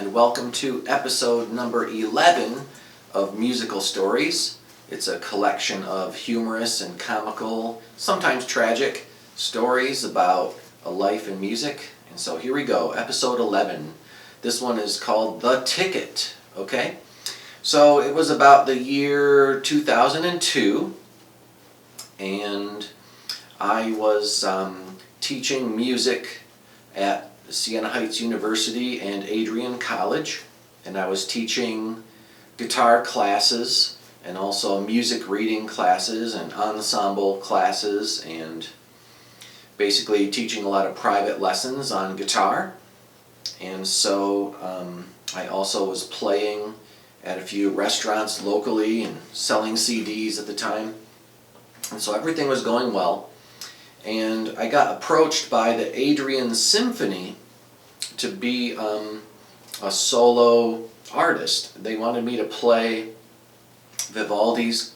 and welcome to episode number 11 of Musical Stories. It's a collection of humorous and comical, sometimes tragic, stories about a life in music. And so here we go, episode 11. This one is called The Ticket, okay? So it was about the year 2002, and I was teaching music at Siena Heights University and Adrian College, and I was teaching guitar classes and also music reading classes and ensemble classes, and basically teaching a lot of private lessons on guitar. And so I also was playing at a few restaurants locally and selling CDs at the time, and so everything was going well. And I got approached by the Adrian Symphony to be a solo artist. They wanted me to play Vivaldi's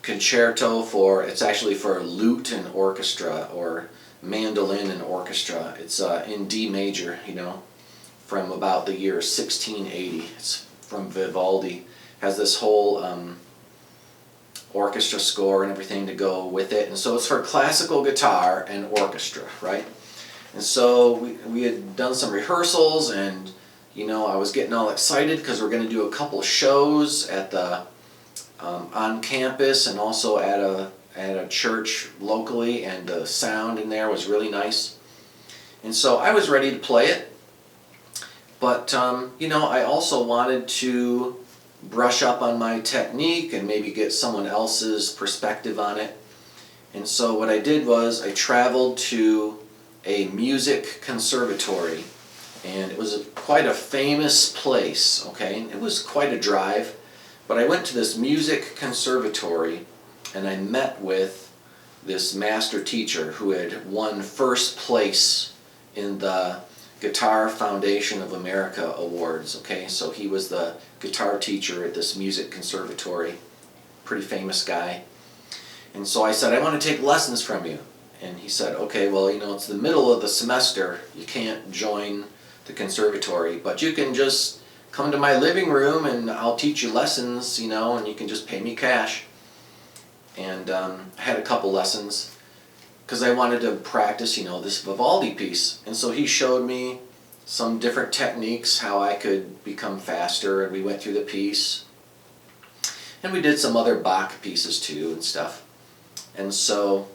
concerto for, it's actually for lute and orchestra, or mandolin and orchestra. It's in D major, from about the year 1680. It's from Vivaldi. Has this whole orchestra score and everything to go with it, and so it's for classical guitar and orchestra, right? And so we had done some rehearsals, and I was getting all excited because we're going to do a couple shows at the on campus and also at a church locally, and the sound in there was really nice, and so I was ready to play it. But I also wanted to brush up on my technique and maybe get someone else's perspective on it. And so what I did was I traveled to a music conservatory, and it was quite a famous place, okay? It was quite a drive, but I went to this music conservatory and I met with this master teacher who had won first place in the Guitar Foundation of America Awards, okay? So he was the guitar teacher at this music conservatory, pretty famous guy. And so I said, I want to take lessons from you. And he said, okay, well, it's the middle of the semester, you can't join the conservatory, but you can just come to my living room and I'll teach you lessons, and you can just pay me cash. And I had a couple lessons because I wanted to practice, this Vivaldi piece. And so he showed me some different techniques, how I could become faster, and we went through the piece. And we did some other Bach pieces too and stuff. And so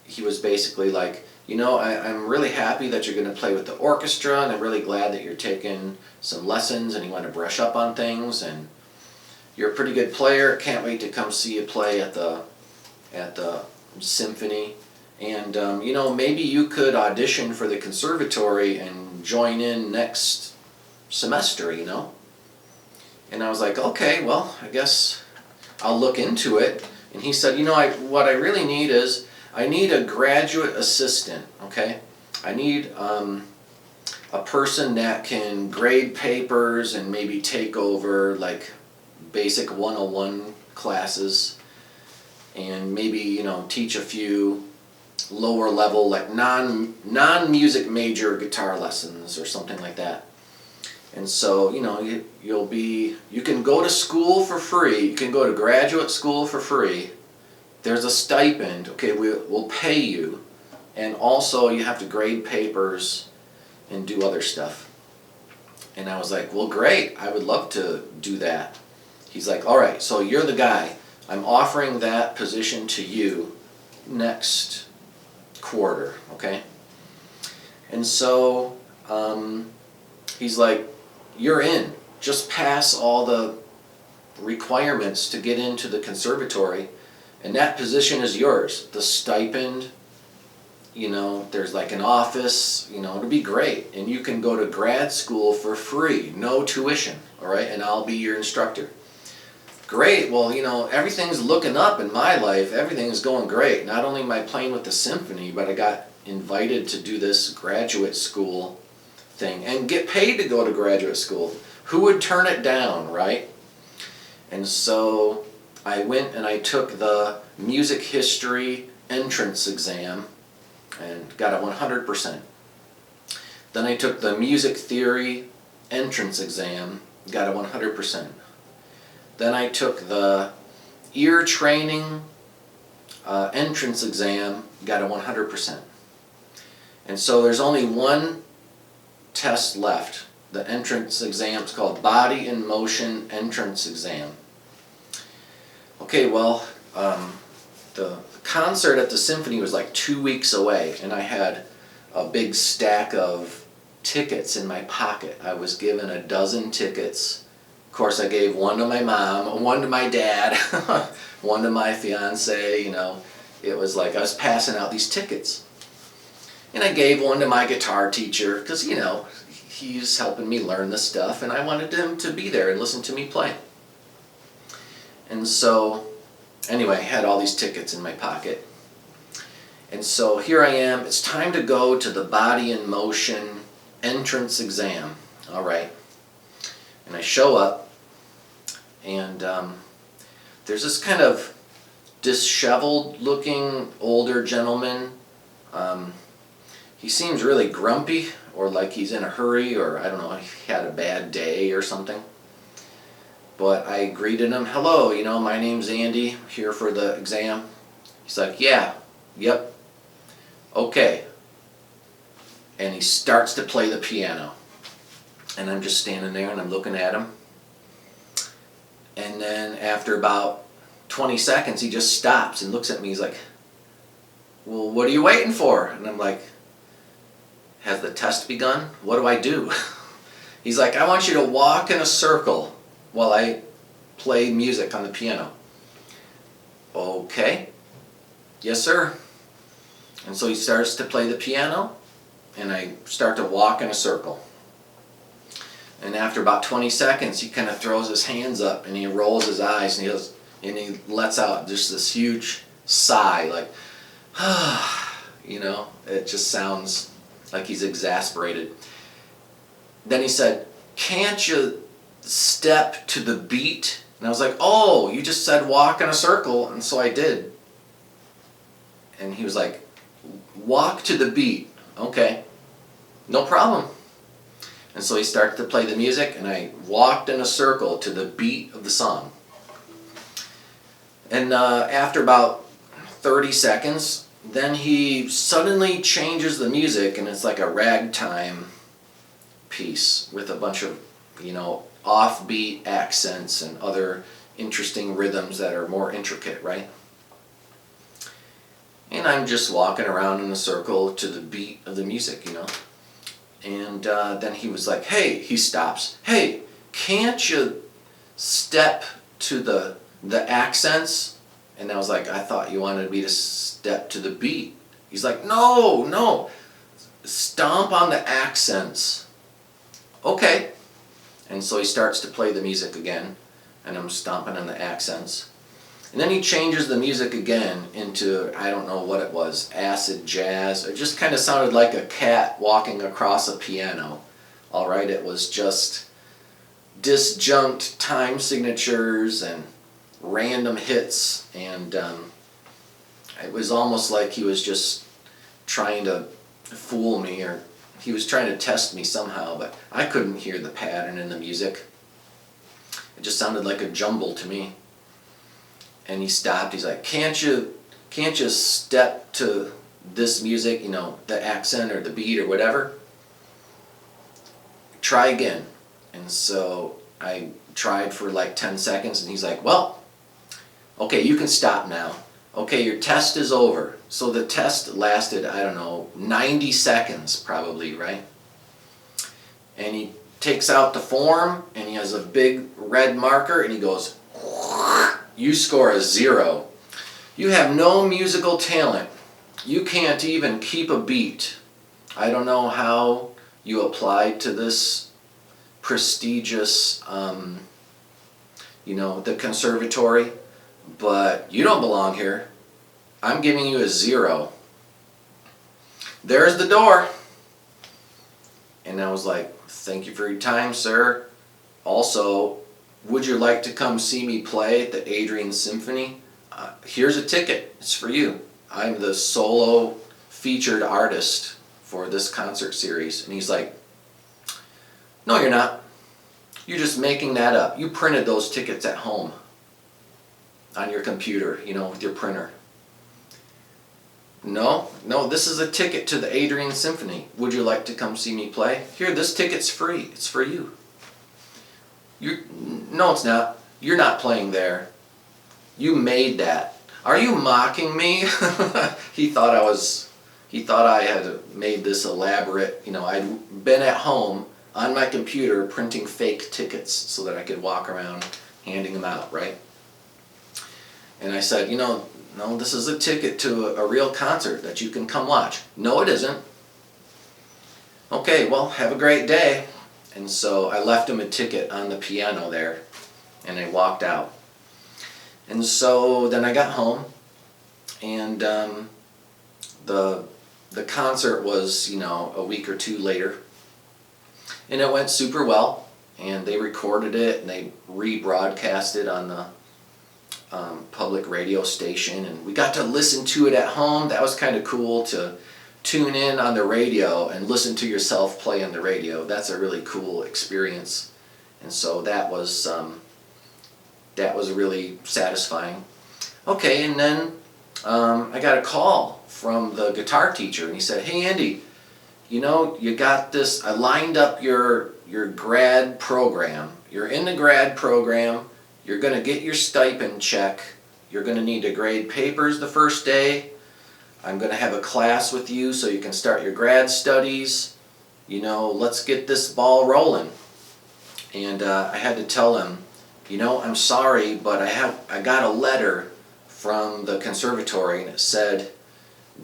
he was basically like, I'm really happy that you're going to play with the orchestra, and I'm really glad that you're taking some lessons and you want to brush up on things, and you're a pretty good player. Can't wait to come see you play at the symphony, and maybe you could audition for the conservatory and join in next semester, And I was like, okay, well, I guess I'll look into it. And he said, what I really need is, I need a graduate assistant, okay? I need a person that can grade papers and maybe take over like basic 101 classes, and maybe teach a few lower level like non-music major guitar lessons or something like that. And so you can go to school for free, you can go to graduate school for free. There's a stipend, okay, we'll pay you, and also you have to grade papers and do other stuff. And I was like, well, great, I would love to do that. He's like, all right, so you're the guy. I'm offering that position to you next quarter, okay? And so he's like, you're in. Just pass all the requirements to get into the conservatory, and that position is yours. The stipend, there's like an office, it'll be great. And you can go to grad school for free, no tuition, all right? And I'll be your instructor. Great, well, everything's looking up in my life. Everything's going great. Not only am I playing with the symphony, but I got invited to do this graduate school thing and get paid to go to graduate school. Who would turn it down, right? And so I went and I took the music history entrance exam and got a 100%. Then I took the music theory entrance exam, got a 100%. Then I took the ear training entrance exam, got a 100%. And so there's only one test left. The entrance exam is called Body in Motion Entrance Exam. Okay, well, the concert at the symphony was like 2 weeks away, and I had a big stack of tickets in my pocket. I was given a dozen tickets. Of course, I gave one to my mom, one to my dad, one to my fiance, you know. It was like I was passing out these tickets. And I gave one to my guitar teacher because, you know, he's helping me learn this stuff, and I wanted him to be there and listen to me play. And so, anyway, I had all these tickets in my pocket. And so here I am. It's time to go to the Body in Motion entrance exam. All right. And I show up, and there's this kind of disheveled looking older gentleman. He seems really grumpy, or like he's in a hurry, or I don't know, he had a bad day or something. But I greeted him, hello, you know, my name's Andy, here for the exam. He's like, yeah, yep, okay. And he starts to play the piano. And I'm just standing there and I'm looking at him. And then after about 20 seconds, he just stops and looks at me. He's like, well, what are you waiting for? And I'm like, has the test begun? What do I do? He's like, I want you to walk in a circle while I play music on the piano. Okay. Yes, sir. And so he starts to play the piano, and I start to walk in a circle. And after about 20 seconds, he kind of throws his hands up and he rolls his eyes and he lets out just this huge sigh, like, you know, it just sounds like he's exasperated. Then he said, can't you step to the beat? And I was like, oh, you just said walk in a circle, and so I did. And he was like, walk to the beat. Okay, no problem. And so he started to play the music, and I walked in a circle to the beat of the song. And after about 30 seconds, then he suddenly changes the music, and it's like a ragtime piece with a bunch of, you know, offbeat accents and other interesting rhythms that are more intricate, right? And I'm just walking around in a circle to the beat of the music, you know. And then he was like, hey, he stops. Hey, can't you step to the accents? And I was like, I thought you wanted me to step to the beat. He's like, no, stomp on the accents. Okay. And so he starts to play the music again, and I'm stomping on the accents. And then he changes the music again into, I don't know what it was, acid jazz. It just kind of sounded like a cat walking across a piano. All right, it was just disjunct time signatures and random hits, and it was almost like he was just trying to fool me, or he was trying to test me somehow, but I couldn't hear the pattern in the music. It just sounded like a jumble to me. And he stopped. He's like, can't you step to this music, you know, the accent or the beat or whatever? Try again. And so I tried for like 10 seconds, and he's like, well, okay, you can stop now. Okay, your test is over. So the test lasted, I don't know, 90 seconds probably, right? And he takes out the form, and he has a big red marker, and he goes, you score a 0. You have no musical talent. You can't even keep a beat. I don't know how you applied to this prestigious, you know, the conservatory, but you don't belong here. I'm giving you a 0. There's the door. And I was like, thank you for your time, sir. Also, would you like to come see me play at the Adrian Symphony? Here's a ticket. It's for you. I'm the solo featured artist for this concert series. And he's like, no, you're not. You're just making that up. You printed those tickets at home on your computer, you know, with your printer. No, this is a ticket to the Adrian Symphony. Would you like to come see me play? Here, this ticket's free. It's for you. No, it's not. You're not playing there. You made that. Are you mocking me? He thought I had made this elaborate, you know, I'd been at home on my computer printing fake tickets so that I could walk around handing them out, right? And I said, you know, no, this is a ticket to a real concert that you can come watch. No, it isn't. Okay, well, have a great day. And so I left him a ticket on the piano there, and I walked out. And so then I got home, and the concert was, you know, a week or two later, and it went super well. And they recorded it, and they rebroadcast it on the public radio station, and we got to listen to it at home. That was kind of cool, to tune in on the radio and listen to yourself play on the radio. That's a really cool experience, and so that was really satisfying. Okay, and then I got a call from the guitar teacher, and he said, hey Andy, you know, you got this, I lined up your grad program. You're in the grad program. You're going to get your stipend check. You're going to need to grade papers the first day. I'm going to have a class with you so you can start your grad studies. You know, let's get this ball rolling. And I had to tell him, you know, I'm sorry, but I got a letter from the conservatory, and it said,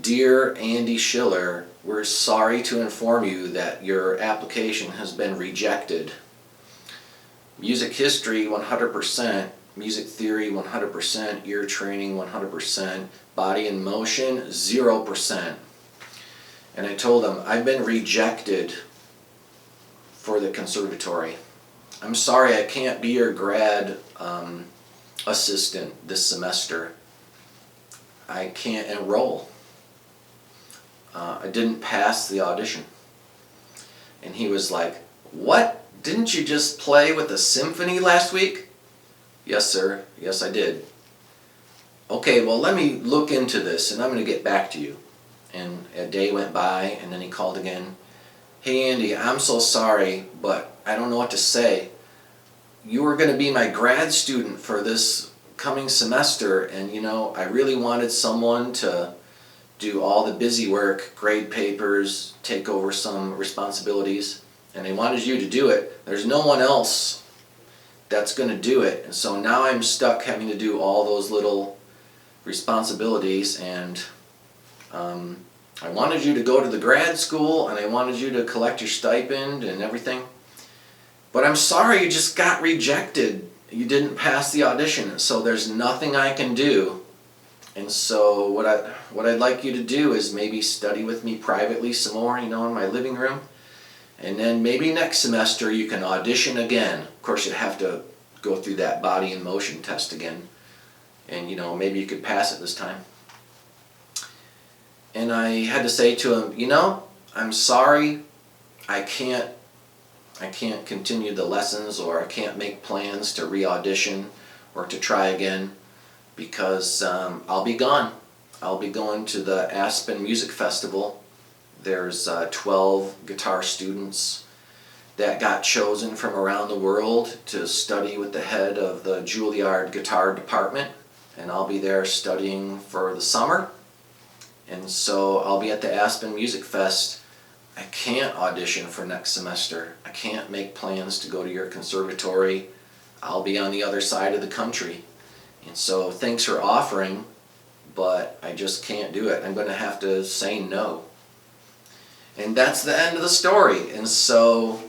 Dear Andy Schiller, we're sorry to inform you that your application has been rejected. Music history 100%, music theory 100%, ear training 100%, body and motion 0%. And I told them, I've been rejected for the conservatory. I'm sorry I can't be your grad assistant this semester. I can't enroll. I didn't pass the audition. And he was like, what? Didn't you just play with the symphony last week? Yes, sir. Yes, I did. Okay, well, let me look into this, and I'm going to get back to you. And a day went by, and then he called again. Hey, Andy, I'm so sorry, but I don't know what to say. You were going to be my grad student for this coming semester, and, you know, I really wanted someone to do all the busy work, grade papers, take over some responsibilities, and I wanted you to do it. There's no one else that's going to do it, and so now I'm stuck having to do all those little responsibilities, and I wanted you to go to the grad school, and I wanted you to collect your stipend and everything, but I'm sorry you just got rejected. You didn't pass the audition, so there's nothing I can do. And so what I'd like you to do is maybe study with me privately some more, you know, in my living room. And then maybe next semester you can audition again. Of course, you'd have to go through that body and motion test again. And, you know, maybe you could pass it this time. And I had to say to him, you know, I'm sorry, I can't continue the lessons, or I can't make plans to re-audition or to try again, because I'll be gone. I'll be going to the Aspen Music Festival. There's 12 guitar students that got chosen from around the world to study with the head of the Juilliard guitar department, and I'll be there studying for the summer. And so I'll be at the Aspen Music Fest. I can't audition for next semester. I can't make plans to go to your conservatory. I'll be on the other side of the country. And so thanks for offering, but I just can't do it. I'm going to have to say no. And that's the end of the story. And so,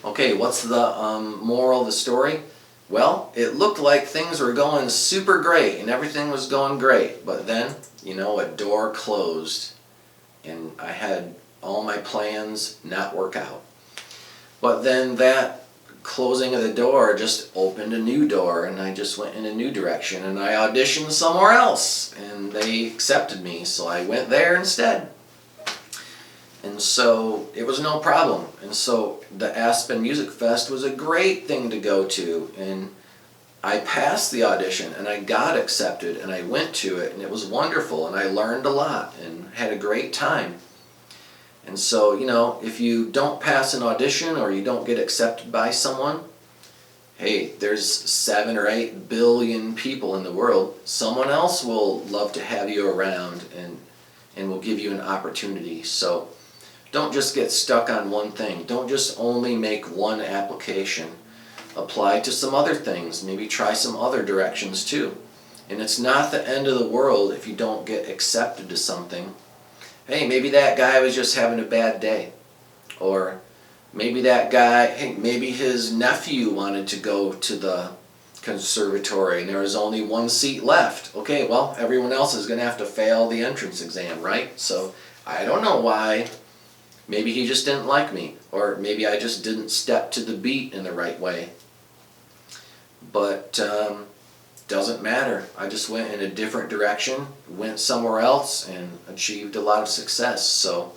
okay, what's the moral of the story? Well, it looked like things were going super great and everything was going great. But then, you know, a door closed and I had all my plans not work out. But then that closing of the door just opened a new door, and I just went in a new direction, and I auditioned somewhere else and they accepted me, so I went there instead. And so it was no problem. And so the Aspen Music Fest was a great thing to go to. And I passed the audition and I got accepted and I went to it and it was wonderful and I learned a lot and had a great time. And so, you know, if you don't pass an audition or you don't get accepted by someone, hey, there's 7 or 8 billion people in the world. Someone else will love to have you around and will give you an opportunity. So don't just get stuck on one thing. Don't just only make one application. Apply to some other things. Maybe try some other directions too. And it's not the end of the world if you don't get accepted to something. Hey, maybe that guy was just having a bad day. Or maybe that guy, hey, maybe his nephew wanted to go to the conservatory and there was only one seat left. Okay, well, everyone else is going to have to fail the entrance exam, right? So I don't know why. Maybe he just didn't like me. Or maybe I just didn't step to the beat in the right way. But doesn't matter. I just went in a different direction, went somewhere else, and achieved a lot of success. So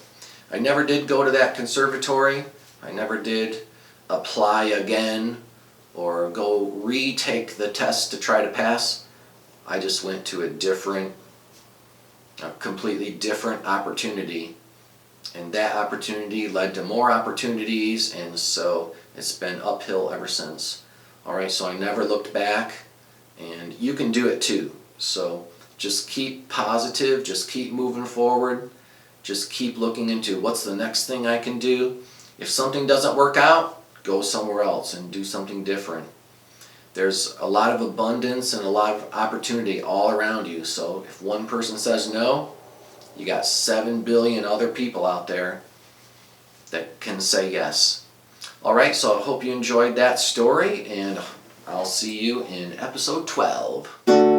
I never did go to that conservatory. I never did apply again or go retake the test to try to pass. I just went to a completely different opportunity. And that opportunity led to more opportunities, and so it's been uphill ever since. Alright, so I never looked back, and you can do it too. So just keep positive, just keep moving forward, just keep looking into what's the next thing I can do. If something doesn't work out, go somewhere else and do something different. There's a lot of abundance and a lot of opportunity all around you. So if one person says no, you got 7 billion other people out there that can say yes. Alright, so I hope you enjoyed that story, and I'll see you in episode 12.